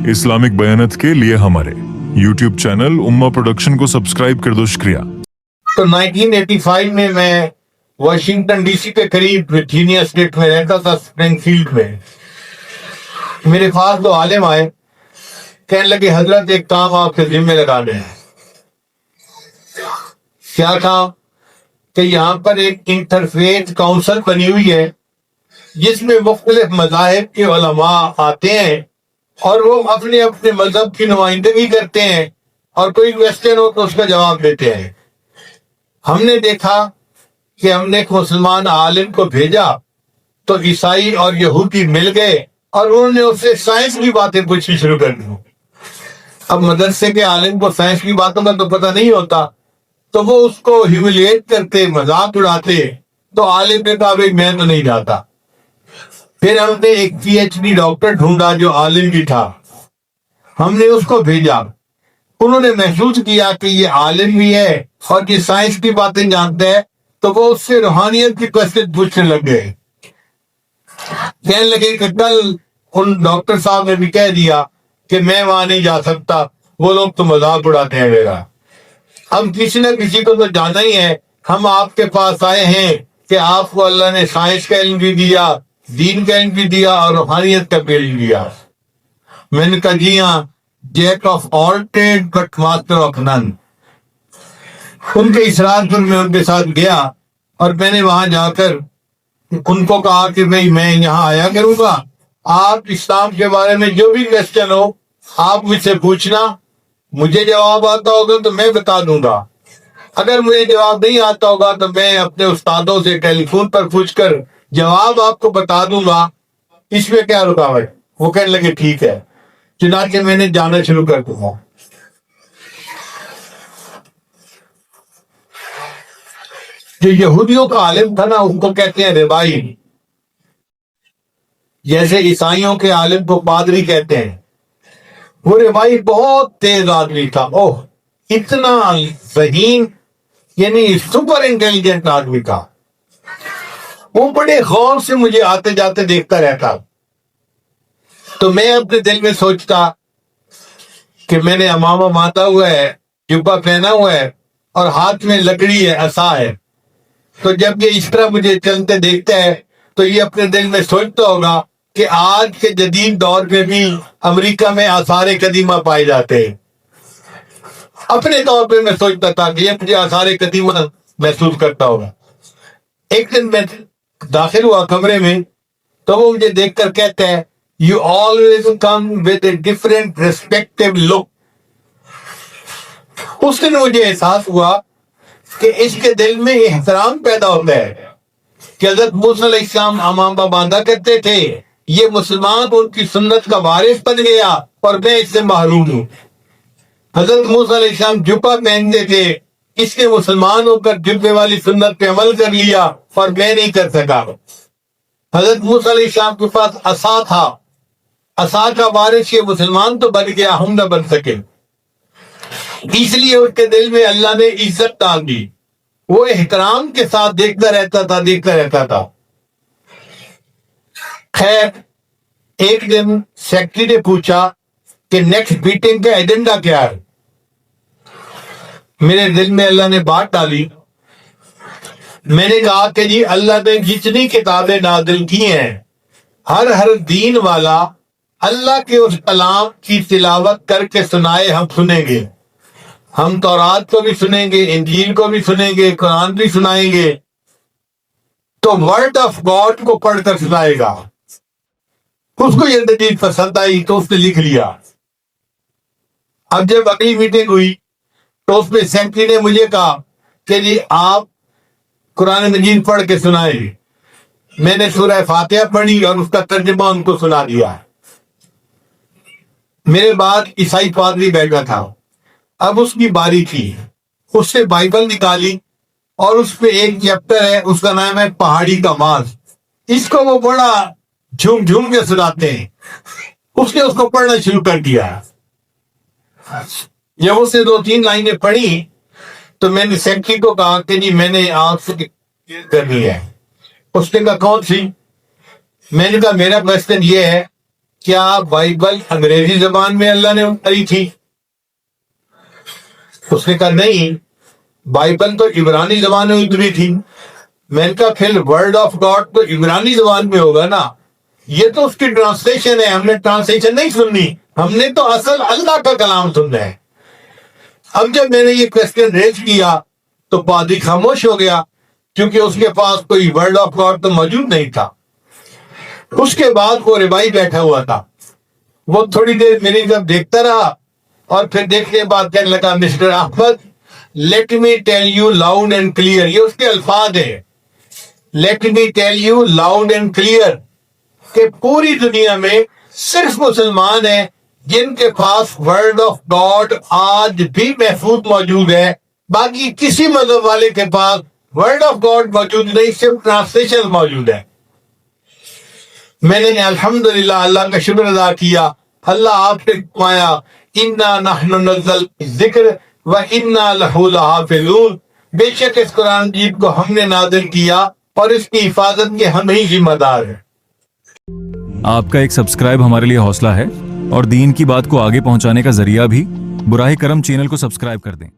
Islamic बयानत के लिए हमारे YouTube चैनल उम्मा प्रोडक्शन को सब्सक्राइब कर दो, शुक्रिया। तो 1985 में मैं वाशिंगटन डीसी के करीब वर्जीनिया स्टेट में रहता था, स्प्रिंगफील्ड में। मेरे पास दो आलिम आए, कहने लगे हजरत एक काम आपके जिम्मे लगाने हैं। क्या काम? कि यहाँ पर एक इंटरफेथ काउंसिल बनी हुई है जिसमें मुख्तलिफ मज़ाहिब के उलमा आते हैं और वो अपने अपने मजहब की नुमाइंदगी करते हैं और कोई क्वेश्चन हो तो उसका जवाब देते हैं। हमने देखा कि हमने एक मुसलमान आलिम को भेजा तो ईसाई और यहूदी मिल गए और उन्होंने उससे साइंस की बातें पूछनी शुरू कर दी। अब मदरसे के आलिम को साइंस की बातों का तो पता नहीं होता, तो वो उसको ह्यूमिलिएट करते, मजाक उड़ाते। तो आलिम ने कहा भाई मैं तो नहीं जाता। फिर हमने एक पीएचडी डॉक्टर ढूंढा जो आलिम भी था, हमने उसको भेजा। उन्होंने महसूस किया कि ये आलिम भी है और ये साइंस की बातें जानता है, तो वो उससे रूहानियत की क्वेश्चन पूछने लग गए। कहने लगे कि कल उन डॉक्टर साहब ने भी कह दिया कि मैं वहां नहीं जा सकता, वो लोग तो मजाक उड़ाते हैं मेरा। हम किसी न किसी को तो जाना ही है। हम आपके पास आए हैं कि आपको अल्लाह ने साइंस का इल्म भी दिया, दीन का इल्म भी दिया और रूहानियत का भी इल्म दिया। मैंने कहा जी हाँ, jack of all trade but master of none. उनके इसरार पर मैं उनके साथ गया और मैंने वहां जाकर उनको कहा कि भाई मैं यहाँ आया करूंगा, आप इस्लाम के बारे में जो भी क्वेश्चन हो आप मुझसे पूछना, मुझे जवाब आता होगा तो मैं बता दूंगा, अगर मुझे जवाब नहीं आता होगा तो मैं अपने उस्तादों से टेलीफोन पर पूछकर जवाब आपको बता दूंगा, इसमें क्या रुकावट। वो कहने लगे ठीक है। चुनाचे मैंने जाना शुरू कर दिया। जो यहूदियों का आलिम था ना, उनको कहते हैं रिबाई, जैसे ईसाइयों के आलिम को पादरी कहते हैं। वो रिबाई बहुत तेज आदमी था। ओह, इतना ज़हीन, यानी सुपर इंटेलिजेंट आदमी था। वो बड़े गौर से मुझे आते जाते देखता रहता। तो मैं अपने दिल में सोचता कि मैंने अमामा बांधा हुआ है, जुब्बा पहना हुआ है और हाथ में लकड़ी है, असा है। तो जब ये इस तरह मुझे चलते देखता है तो ये अपने दिल में सोचता होगा कि आज के जदीद दौर में भी अमेरिका में आसार कदीमा पाए जाते हैं। अपने तौर पे मैं सोचता था कि ये मुझे आसार कदीमा महसूस करता होगा। एक दिन मैं दाखिल हुआ कमरे में, तो वो मुझे देखकर कहता है you always come with a different respective look. उस दिन मुझे एहसास हुआ कि इसके दिल में एहतराम पैदा होता है कि हज़रत मूसा अलैहिस्सलाम अमामा बांधा करते थे, ये मुसलमान उनकी सुन्नत का वारिस बन गया और मैं इससे महरूम हूँ। हज़रत मूसा अलैहिस्सलाम जुब्बा पहनते थे, इसने मुसलमान होकर जुब्बे वाली सुन्नत पे अमल कर लिया और मैं नहीं कर सका। हज़रत मूसा अलैहिस्सलाम के पास असा था, असा का वारिस ये मुसलमान तो बन गया, हम न बन सके। इसलिए उसके दिल में अल्लाह ने इज्जत डाल दी। वो एहतराम के साथ देखता रहता था। खैर, एक दिन सेक्रेटरी ने पूछा कि नेक्स्ट मीटिंग का एजेंडा क्या है। मेरे दिल में अल्लाह ने बात डाली। मैंने कहा कि जी अल्लाह ने जितनी किताबें नाज़िल की हैं, हर दीन वाला अल्लाह के उस कलाम की तिलावत करके सुनाए, हम सुनेंगे। हम तौरात को भी सुनेंगे, इंजील को भी सुनेंगे, कुरान भी सुनाएंगे। तो वर्ड ऑफ गॉड को पढ़कर सुनाएगा। उसको ये चीज पसंद आई तो उसने लिख लिया। अब जब अगली मीटिंग हुई तो उसमें सेक्रेटरी ने मुझे कहा कि जी आप कुरान मजीद पढ़ के सुनाएंगे। मैंने सूरह फातिहा पढ़ी और उसका तर्जुमा उनको सुना दिया। मेरे बाद ईसाई पादरी बैठा था, अब उसकी बारी थी। उससे बाइबल निकाली और उसमें एक चैप्टर है, उसका नाम है पहाड़ी का मांस। इसको वो बड़ा झूम झूम के सुनाते हैं। उसने उसको पढ़ना शुरू कर दिया। जब उसने 2-3 लाइनें पढ़ी तो मैंने सेक्रेटरी को कहा कि जी मैंने आपसे करनी है। उसने कहा कौन सी? मैंने कहा मेरा क्वेश्चन ये है کیا بائبل انگریزی زبان میں اللہ نے اتاری تھی؟ اس نے کہا نہیں، بائبل تو عبرانی زبان میں اتری تھی۔ میں نے کہا پھر ورڈ آف گاڈ تو عبرانی زبان میں ہوگا نا، یہ تو اس کی ٹرانسلیشن ہے، ہم نے ٹرانسلیشن نہیں سننی، ہم نے تو اصل اللہ کا کلام سننا ہے۔ اب جب میں نے یہ کوسچن ریز کیا تو پادری خاموش ہو گیا، کیونکہ اس کے پاس کوئی ورڈ آف گاڈ تو موجود نہیں تھا۔ اس کے بعد وہ ربائی بیٹھا ہوا تھا، وہ تھوڑی دیر میری طرف دیکھتا رہا اور پھر دیکھنے کے بعد کہنے لگا mister Ahmed let me tell you loud and clear, یہ اس کے الفاظ ہیں، let me tell you loud and clear, کہ پوری دنیا میں صرف مسلمان ہیں جن کے پاس ورڈ آف گاڈ آج بھی محفوظ موجود ہے، باقی کسی مذہب والے کے پاس ورڈ آف گاڈ موجود نہیں، صرف ٹرانسلیشن موجود ہے۔ میں نے الحمدللہ اللہ کا شکر ادا کیا، اللہ آپ سے فرمایا انا نحن نزل الذکر و انا لہ لحافظون، بے شک اس قرآن مجید کو ہم نے نازل کیا اور اس کی حفاظت کے ہم ہی ذمہ دار ہیں۔ آپ کا ایک سبسکرائب ہمارے لیے حوصلہ ہے اور دین کی بات کو آگے پہنچانے کا ذریعہ بھی۔ براہ کرم چینل کو سبسکرائب کر دیں۔